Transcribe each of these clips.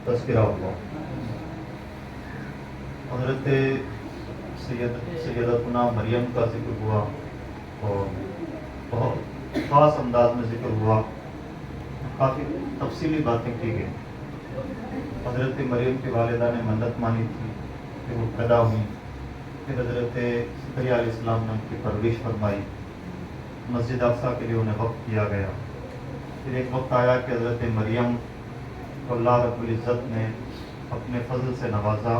तस्करा हुआ। हज़रत सैयदतुना मरियम का जिक्र हुआ और बहुत ख़ास अंदाज में जिक्र हुआ, काफ़ी तफसीली बातें की गई। हज़रत मरियम की वालिदा ने मन्नत मानी थी कि वो पैदा हुई, फिर हज़रत ज़करिया अलैहिस्सलाम ने उनकी परवरिश फरमाई, मस्जिद अक़सा के लिए उन्हें वक़्फ़ किया गया। फिर एक वक्त आया कि हज़रत मरियम को अल्लाह रब्बुल इज़्ज़त ने अपने फजल से नवाजा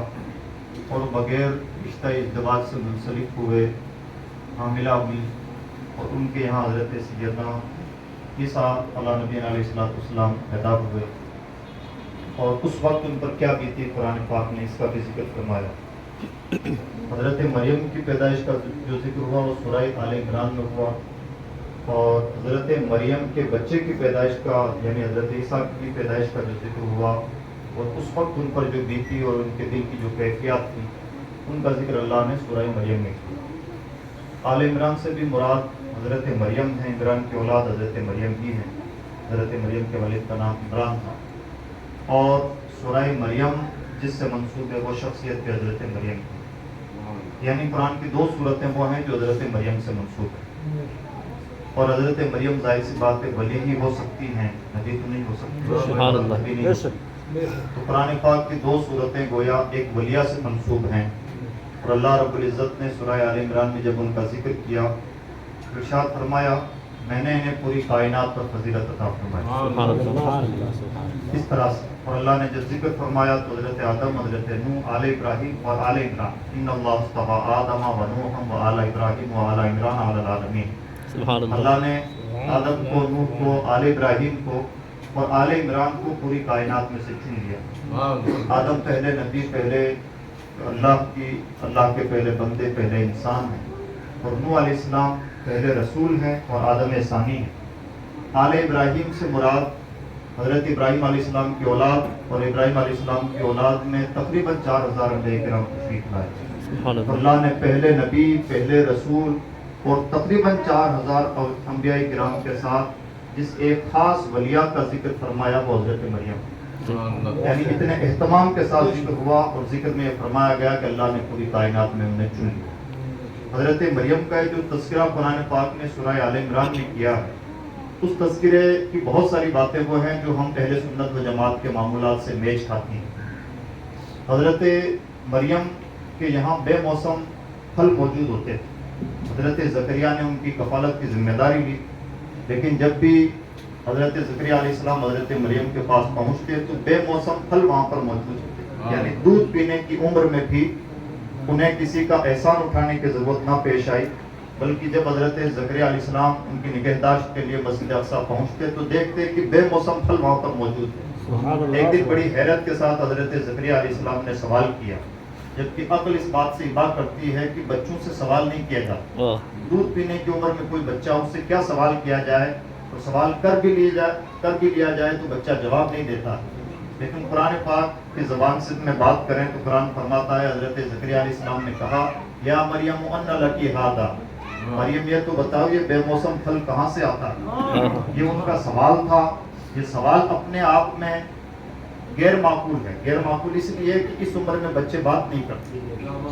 और बग़ैर रिश्ता इज़्दिवाज से मुंसलिक हुए, हामिला हुई और उनके यहाँ हज़रत सैयदना ईसा नबी अलैहिस्सलाम पैदा हुए। और उस वक्त उन पर क्या बीती, कुरान पाक ने इसका भी जिक्र फरमाया। हज़रत मरियम की पैदाइश का जो जिक्र हुआ वो सूरह आले इमरान में हुआ, और हज़रत मरियम के बच्चे की पैदाइश का यानी हज़रत ईसा की पैदाइश का जो जिक्र हुआ और उस वक्त उन पर जो बीती और उनके दिल की जो कैफियत थी उनका जिक्र अल्लाह ने सूरह मरियम में किया। आले इमरान से भी मुराद हज़रत मरियम है, इमरान की औलाद हज़रत मरियम ही है। हज़रत मरियम के वालिद का नाम इमरान था और सूरह मरियम जिससे मंसूब है वो शख्सियत भी हज़रत मरियम की, यानी कुरान की दो सूरतें वो हैं जो हज़रत मरियम से मंसूब है। और हज़रत मरियम जाहिर सी बात है वली ही हो सकती हैं, नबी तो नहीं हो सकती। तो कुरान पाक की दो सूरतें गोया एक वलिया से मंसूब हैं और अल्लाह रब्बुल इज़्ज़त ने सूरह आले इमरान में जब उनका जिक्र किया, इरशाद फरमाया मैंने इन्हें पूरी कायनात पर फजीलत अता फरमाई। इस तरह से और अल्लाह ने जब जिक्र फरमाया तो हज़रत आदम, हज़रत नूह, आले इब्राहीम और आले इमरान, इन्नल्लाह अस्तफ़ा आदम व नूह व आला इब्राहीम व आला इमरान अलल आलमीन। अल्लाह ने आदम को, नूह को, आले इब्राहीम को और आले इमरान को पूरी कायनात में से चुन लिया। आदम पहले नबी, पहले अल्लाह के पहले बंदे, पहले इंसान हैं और नूह अलैहिस्सलाम पहले रसूल हैं और आदम सानी हैं। आले इब्राहीम से मुराद हज़रत इब्राहीम अलैहिस्सलाम की औलाद और इब्राहीम अलैहिस्सलाम की औलाद में तकरीबन 4000 अंबिया किराम तशरीफ लाए। अल्लाह ने पहले नबी, पहले रसूल और तकरीबन 4000 अंबिया किराम के साथ जिस एक खास वलिया का जिक्र फरमाया वो हज़रत मरियम, यानी इतने एहतमाम के साथ जिक्र हुआ और जिक्र में फरमाया गया कि अल्लाह ने पूरी कायनात में उन्हें चुन लिया। हज़रत मरियम का जो तज़किरा कुरान पाक ने सूरह आले इमरान में किया है, उस तज़किरे की बहुत सारी बातें वो हैं जो हम अहले सुन्नत व जमात के मामूलात से मेच खाती हैं। हज़रत मरियम के यहाँ बेमौसम फल मौजूद होते थे। हज़रत ज़करिया ने उनकी कफ़ालत की जिम्मेदारी ली, लेकिन जब भी हज़रत ज़करिया अलैहिस्सलाम हज़रत मरियम के पास पहुँचते तो बेमौसम फल वहाँ पर मौजूद होते, यानी दूध पीने की उम्र में भी उन्हें किसी का एहसान उठाने की ज़रूरत ना पेश आई, बल्कि जब हज़रत ज़करिया अलैहिस्सलाम उनकी निगहदाश्त के लिए मस्जिद अक़सा पहुँचते तो देखते कि बेमौसम फल वहाँ पर मौजूद है। एक दिन बड़ी हैरत के साथ हज़रत ज़करिया अलैहिस्सलाम ने सवाल किया, जबकि अक्ल इस बात से इबार करती है कि बच्चों से सवाल नहीं किया जाता। दूध पीने की उम्र में कोई बच्चा, उससे क्या सवाल किया जाए, और सवाल कर भी लिया जाए तो बच्चा जवाब नहीं देता। लेकिन कुरान पाक की ज़बान से में बात करें तो कुरान फरमाता है हज़रत ज़करिया अलैहिस्सलाम ने कहा या मरियम अन्ना लकी हादा, मरियम ये तो बताओ ये बेमौसम फल कहाँ से आता है। ये उनका सवाल था। ये सवाल अपने आप में गैर माकूल है। गैर माकूल इसलिए कि इस उम्र में बच्चे बात नहीं करते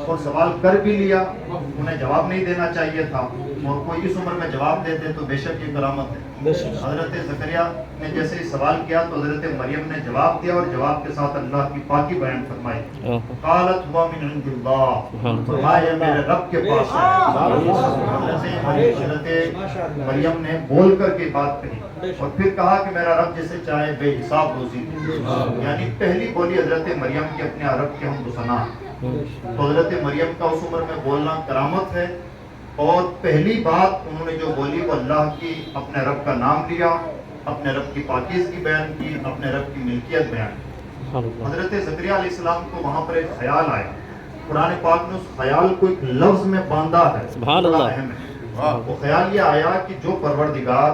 और सवाल कर भी लिया, उन्हें जवाब नहीं देना चाहिए था, और कोई इस उम्र में जवाब देते तो बेशक ये करामत है। हज़रत ज़करिया ने जैसे ही सवाल किया तो हज़रत मरियम ने जवाब दिया और जवाब के साथ अल्लाह की पाकी बयान फरमाई। क़ालत हुवा मिन इंदिल्लाह, फरमाया मेरे रब के पास है। हज़रत मरियम ने बोल करके बात कही और फिर कहा कि मेरा रब जिसे चाहे बेहिसाब रोज़ी दे, यानी पहली बोली हज़रत मरियम की अपने रब के हम सना। तो हज़रत मरियम का उस उम्र में बोलना करामत है और पहली बात उन्होंने जो बोली वो अल्लाह की, अपने रब का नाम लिया, अपने रब की पाकीज़गी बयान की, अपने रब की मिल्कियत बयान की। हज़रत ज़करिया अलैहिस्सलाम को वहाँ पर एक ख्याल आया, कुरान पाक ने उस ख्याल को एक लफ्ज़ में बांधा है, बड़ा अहम है। वो ख्याल ये आया कि जो परवरदिगार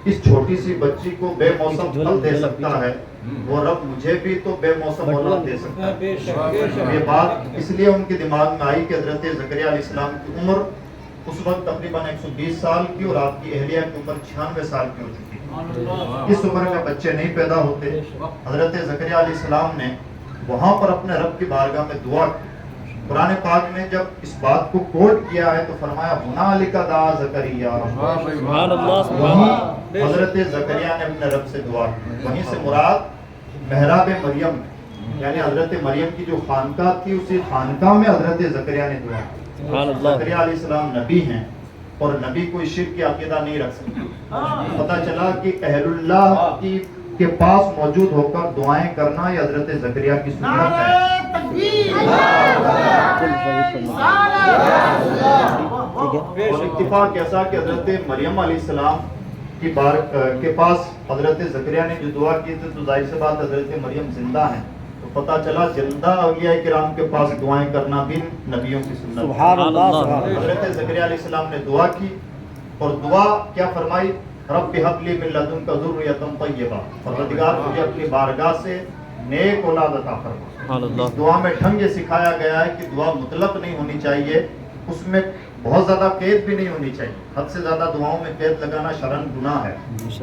इस छोटी सी बच्ची को बेमौसम फल दे सकता है वो रब मुझे भी तो बेमौसम औलाद दे सकता है। ये बात इसलिए उनके दिमाग में आई कि हज़रत ज़करिया अलैहिस्सलाम की उम्र उस वक्त तकरीबन 120 साल की और आपकी अहलिया की उम्र 96 साल की हो चुकी थी। इस उम्र में बच्चे नहीं पैदा होते। हजरत ज़करिया अलैहिस्सलाम ने वहाँ पर अपने रब की बारगाह में दुआ की। कुरान पाक में जब इस बात को कोट किया है तो फरमाया हुनालिका दा ज़करिया, वहीं हजरत ज़करिया ने अपने रब से दुआ की। वहीं से मुराद महराब मरियम, यानी हजरत मरियम की जो खानकाह थी उसी खानकाह में हजरत ज़करिया ने दुआ की। ज़करिया अलैहिस्सलाम नबी हैं और नबी कोई शिर्क की अकीदा नहीं रख सकते। पता चला कि अहलुल्लाह के पास मौजूद होकर दुआएं करना ये हजरत ज़करिया की सुन्नत है। और इत्तिफाक ऐसा कि हजरत मरियम अलैहिस्सलाम के पास हजरत ज़करिया ने जो दुआ की थी तो जाहिर सी बात हजरत मरियम जिंदा हैं, तो पता चला जिंदा औलिया किराम के पास दुआएं करना भी नबियों की सुन्नत है। हजरत ज़करिया अलैहिस्सलाम ने दुआ की और दुआ क्या फरमाई, रब्बि हबली मिन लदुनका ज़ुर्रियतन तय्यबा, परवरदिगार मुझे अपनी बारगाह से नेक औलाद अता फरमा। इस दुआ में ढंग ये सिखाया गया है कि दुआ मुतलक नहीं होनी चाहिए, उसमें बहुत ज़्यादा कैद भी नहीं होनी चाहिए। हद से ज़्यादा दुआओं में कैद लगाना शरन गुनाह है,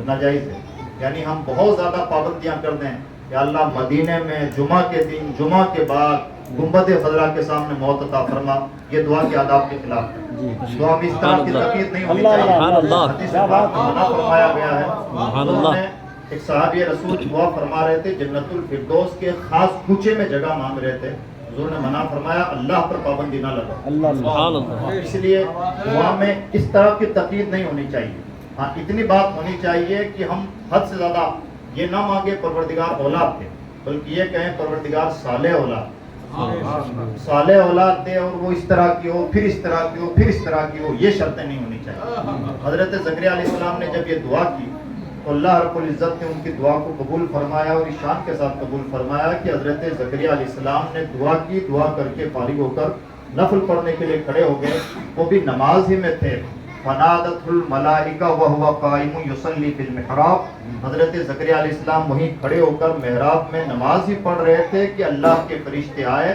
नाजायज़ है। यानी हम बहुत ज़्यादा पाबंदियाँ कर दें, या अल्लाह मदीने में जुमा के दिन जुमा के बाद गुंबद खजरा के सामने मौत अता फरमा, ये दुआ के आदाब के खिलाफ है। दुआ में इस तरह की तकलीफ नहीं होनी चाहिए, हदीस में मना फरमाया गया है। एक सहाबी रसूल दुआ फरमा रहे थे, जन्नतुल फिरदौस के खास कूचे में जगह मांग रहे थे, हुजूर ने मना फरमाया अल्लाह पर पाबंदी ना लगाओ। इसलिए दुआ में इस तरह की तकलीफ नहीं होनी चाहिए। हाँ, इतनी बात होनी चाहिए कि हम हद से ज़्यादा ये ना मांगे परवरदिगार औलाद दे, बल्कि ये कहें परवरदिगार साले औलाद, साले औलाद दे और वो इस तरह की हो, फिर इस तरह की हो, फिर इस तरह की हो, ये शर्तें नहीं होनी चाहिए। हजरत ज़करिया अलैहिस्सलाम ने जब ये दुआ की तो अल्लाह रब्बुल इज़्ज़त ने उनकी दुआ को कबूल फरमाया और ईशान के साथ कबूल फरमाया कि हजरत ज़करिया अलैहिस्सलाम ने दुआ की, दुआ करके फारिग होकर नफल पढ़ने के लिए खड़े हो गए, वो भी नमाज ही में थे। फनादतुल मलाइका व हुवा काइमुन युसल्ली फिल मिहराब, हजरत ज़करिया अलैहिस्सलाम वहीं खड़े होकर मेहराब में नमाज ही पढ़ रहे थे कि अल्लाह के फरिश्ते आए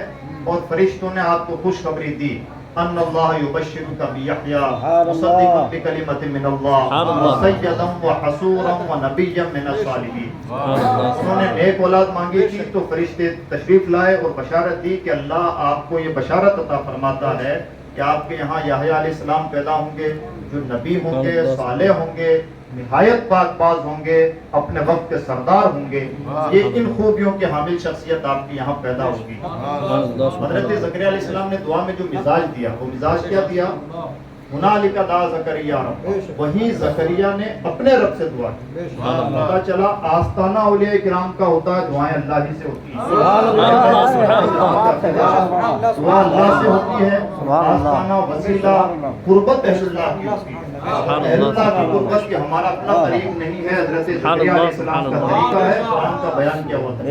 और फरिश्तों ने आपको खुशखबरी दी, अन्नल्लाह युबश्शिरुका बियहया मुसद्दिक़न बिकलिमतिन मिनल्लाह व सय्यदन व हसूरन व नबिय्यन मिनस सालिहीन। उन्होंने नेक औलाद मांगी थी तो फरिश्ते तशरीफ लाए और बशारत दी कि अल्लाह आपको ये बशारत अता फरमाता है कि आपके यहाँ याहया अलैहिस्सलाम पैदा होंगे, जो नबी होंगे, सालेह होंगे, निहायत पाकबाज होंगे, अपने वक्त के सरदार होंगे। ये इन खूबियों के हामिल शख्सियत आपके यहाँ पैदा होगी। हज़रत ज़करिया अलैहिस्सलाम ने दुआ में जो मिजाज दिया, वो मिजाज क्या दिया, हुनालिका दा ज़करिया, वहीं ज़करिया ने अपने रब से दुआ की। पता चला आस्ताना औलिया किराम का होता है, दुआएं अल्लाह ही से होती है, दुआ अल्लाह से होती है। आस्ताना वसीला कुर्बत अहलुल्लाह की होती है, अहलुल्लाह की कुर्बत की हमारा अपना तरीक़ नहीं है, हज़रत ज़करिया अलैहिस्सलाम का तरीक़ा है, कुरान का बयान किया हुआ है।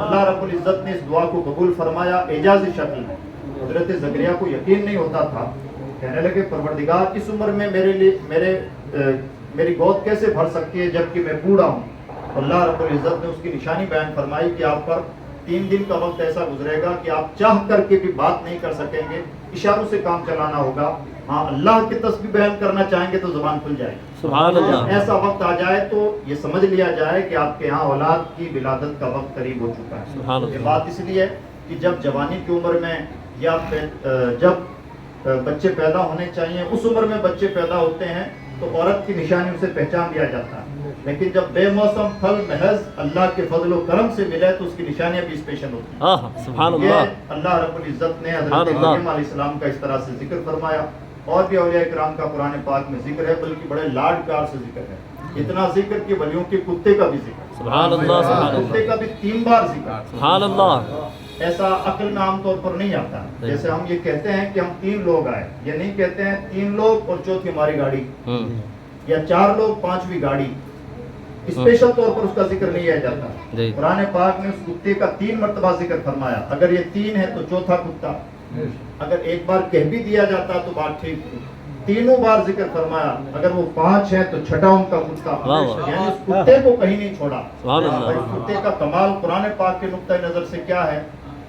अल्लाह रब्बुल इज़्ज़त ने इस दुआ को कबूल फरमाया एजाज़ी शक्ल में। हज़रत ज़करिया को यकीन नहीं होता था, कहने लगे परवरदिगार इस उम्र में मेरे लिए मेरी गोद कैसे भर सकती है जबकि मैं बूढ़ा हूँ। अल्लाह रब्बुल इज़्ज़त ने उसकी निशानी बयान फरमाई कि आप पर 3 दिन का वक्त ऐसा गुजरेगा कि आप चाह करके भी बात नहीं कर सकेंगे, इशारों से काम चलाना होगा। हाँ, अल्लाह की तस्बीह बयान करना चाहेंगे तो जुबान खुल जाएगी। सुभान अल्लाह। ऐसा वक्त आ जाए तो ये समझ लिया जाए कि आपके यहाँ औलाद की विलादत का वक्त करीब हो चुका है। ये बात इसलिए कि जब जवानी की उम्र में या जब बच्चे पैदा होने चाहिए उस उम्र में बच्चे पैदा होते हैं तो औरत की निशानियों से पहचान लिया जाता है, लेकिन जब बेमौसम फल महज अल्लाह के फजल करम से मिले तो उसकी निशानियां भी स्पेशल होती हैं। सुभान अल्लाह। अल्लाह रब्बुल इज़्ज़त ने हज़रत इब्राहीम अलैहिस्सलाम का इस तरह से जिक्र फरमाया और भी औलिया किराम का कुरान पाक में जिक्र है, बल्कि बड़े लाड प्यार से जिक्र है। इतना जिक्र कि वलियों के कुत्ते का भी जिक्र, सुभान अल्लाह, कुत्ते का भी 3 बार जिक्र, सुभान अल्लाह। ऐसा अक्ल में आमतौर पर नहीं आता। जैसे हम ये कहते हैं कि हम 3 लोग आए, ये नहीं कहते हैं 3 लोग और चौथी हमारी गाड़ी, या 4 लोग 5वीं गाड़ी, स्पेशल तौर पर उसका जिक्र नहीं किया जाता। कुरान पाक ने उस कुत्ते का 3 मरतबा जिक्र फरमाया। अगर ये 3 है तो चौथा कुत्ता, अगर एक बार कह भी दिया जाता तो बात ठीक थी। 3 बार जिक्र फरमाया। अगर वो 5 है तो छठा उनका कुत्ता, यानी उस कुत्ते को कहीं नहीं छोड़ा। कुत्ते का कमाल कुरान पाक के नुक्ता नजर से क्या है,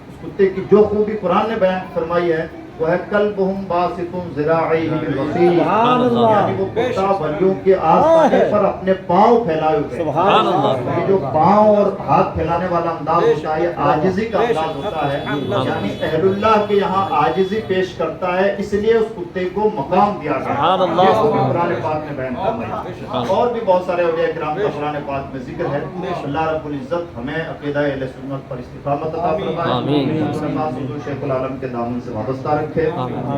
उस कुत्ते की जो खूबी कुरान ने बयान फरमाई है وہ ہے قلبہم باسطٌ ذراعیہ بالوصیل، سبحان اللہ، یعنی وہ کتا ولیوں کے آستانے پر اپنے پاؤں پھیلائے ہوئے، سبحان اللہ، یہ جو پاؤں اور ہاتھ پھیلانے والا انداز ہوتا ہے یہ عاجزی کا انداز ہوتا ہے، یعنی اہل اللہ کے یہاں عاجزی پیش کرتا ہے، اس لیے اس کتے کو مقام دیا گیا، سبحان اللہ، یہ بھی قرآن پاک میں بیان فرمایا، اور بھی بہت سارے اولیاء کرام کا قرآن پاک میں ذکر ہے۔ اللہ رب العزت ہمیں عقیدہ اہل سنت پر استقامت عطا فرمائے، آمین۔ حضور شیخ العالم کے دامن سے وابستہ رکھے۔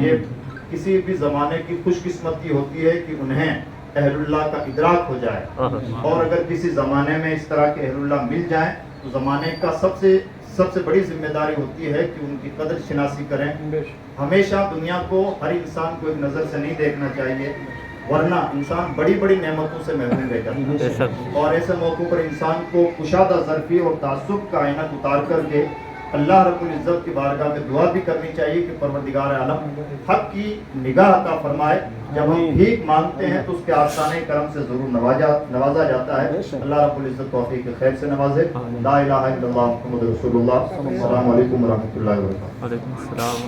یہ کسی بھی زمانے کی خوش قسمتی ہوتی ہے کہ انہیں اہل اللہ کا ادراک ہو جائے، اور اگر کسی زمانے میں اس طرح کے اہل اللہ مل جائیں تو زمانے کا سب سے بڑی ذمہ داری ہوتی ہے کہ ان کی قدر شناسی کریں۔ ہمیشہ دنیا کو، ہر انسان کو ایک نظر سے نہیں دیکھنا چاہیے، ورنہ انسان بڑی بڑی نعمتوں سے محروم رہ جاتا ہے، اور ایسے موقعوں پر انسان کو کشادہ ظرفی اور تعصب کا عینک اتار کر کے اللہ رب العزت کی بارگاہ میں دعا بھی کرنی چاہیے کہ پروردگار عالم حق کی نگاہ عطا فرمائے، جب ہم بھیک مانگتے ہیں تو اس کے آسانے کرم سے ضرور نوازا جاتا ہے۔ اللہ رب العزت توفیق خیر سے نوازے۔ لا الہ الا اللہ محمد رسول اللہ۔ السلام علیکم ورحمۃ اللہ وبرکاتہ۔ وعلیکم السلام۔